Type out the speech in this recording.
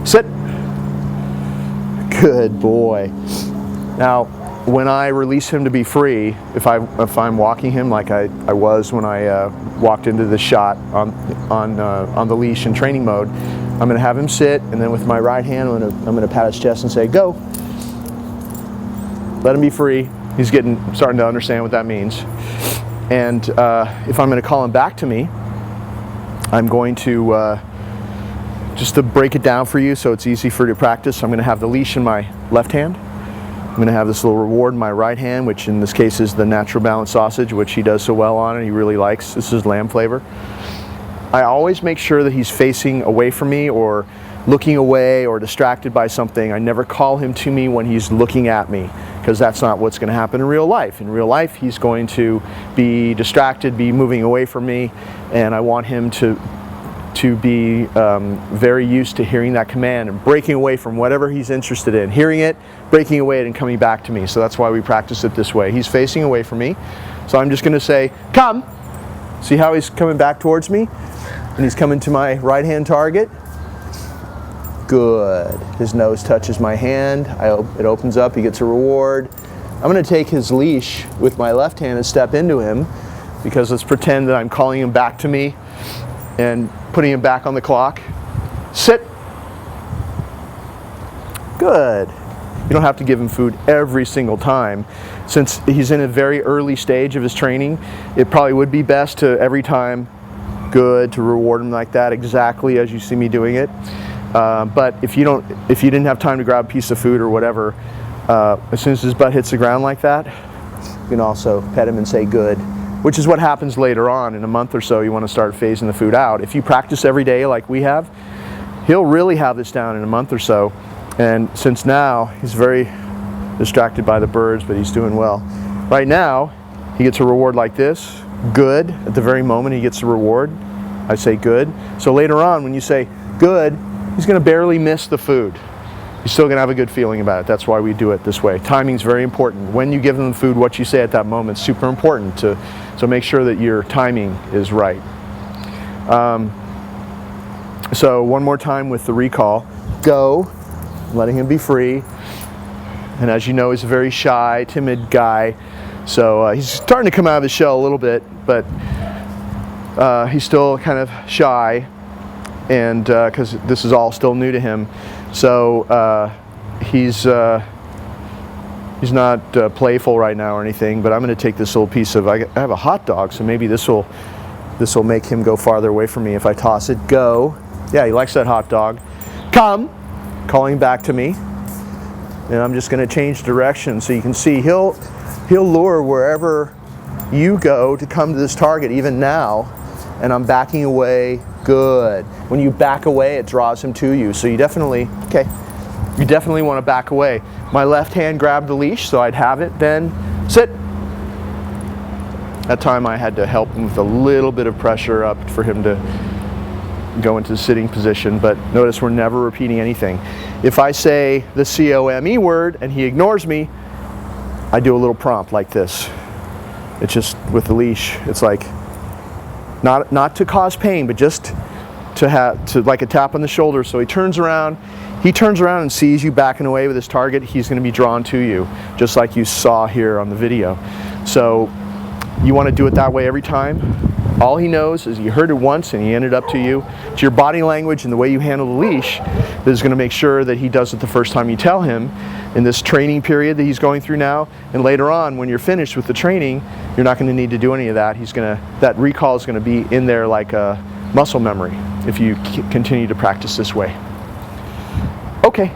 Sit. Good boy. Now, when I release him to be free, if I'm walking him like I was when I walked into the shot on the leash in training mode, I'm going to have him sit, and then with my right hand, I'm going to pat his chest and say, "Go." Let him be free. He's starting to understand what that means. And if I'm going to call him back to me, I'm going to just to break it down for you so it's easy for you to practice. I'm going to have the leash in my left hand. I'm going to have this little reward in my right hand, which in this case is the Natural Balance sausage, which he does so well on and he really likes. This is lamb flavor. I always make sure that he's facing away from me or looking away or distracted by something. I never call him to me when he's looking at me, because that's not what's going to happen in real life. In real life, he's going to be distracted, be moving away from me, and I want him to be very used to hearing that command and breaking away from whatever he's interested in, hearing it, breaking away and coming back to me. So that's why we practice it this way. He's facing away from me, so I'm just going to say, "Come." See how he's coming back towards me? And he's coming to my right hand target. Good. His nose touches my hand. It opens up. He gets a reward. I'm going to take his leash with my left hand and step into him, because let's pretend that I'm calling him back to me and putting him back on the clock. Sit. Good. You don't have to give him food every single time. Since he's in a very early stage of his training, it probably would be best to every time, good, to reward him like that, exactly as you see me doing it. But if you didn't have time to grab a piece of food or whatever, as soon as his butt hits the ground like that, you can also pet him and say good, which is what happens later on. In a month or so, you want to start phasing the food out. If you practice every day like we have, he'll really have this down in a month or so. And since now he's very distracted by the birds, but he's doing well. Right now, he gets a reward like this, good. At the very moment he gets a reward, I say good. So later on, when you say good, he's going to barely miss the food. He's still going to have a good feeling about it. That's why we do it this way. Timing's very important. When you give them the food, what you say at that moment is super important. So make sure that your timing is right. So one more time with the recall. Go, letting him be free. And as you know, he's a very shy, timid guy. So he's starting to come out of his shell a little bit, but he's still kind of shy, and because this is all still new to him. So he's not playful right now or anything, but I'm going to take this little piece of, I have a hot dog, so maybe this will make him go farther away from me if I toss it. Go. Yeah, he likes that hot dog. Come. Calling back to me. And I'm just going to change direction so you can see he'll lure wherever you go to come to this target, even now, and I'm backing away. Good. When you back away, it draws him to you. So you definitely want to back away. My left hand grabbed the leash, so I'd have it, then sit. That time I had to help him with a little bit of pressure up for him to go into the sitting position, but notice we're never repeating anything. If I say the C-O-M-E word and he ignores me, I do a little prompt like this. It's just with the leash. It's like not to cause pain, but just to like a tap on the shoulder. So he turns around and sees you backing away with his target. He's going to be drawn to you, just like you saw here on the video. So you want to do it that way every time. All he knows is you heard it once and he ended up to you. It's your body language and the way you handle the leash that is going to make sure that he does it the first time you tell him in this training period that he's going through now. And later on, when you're finished with the training, you're not going to need to do any of that. That recall is going to be in there like a muscle memory if you continue to practice this way. Okay.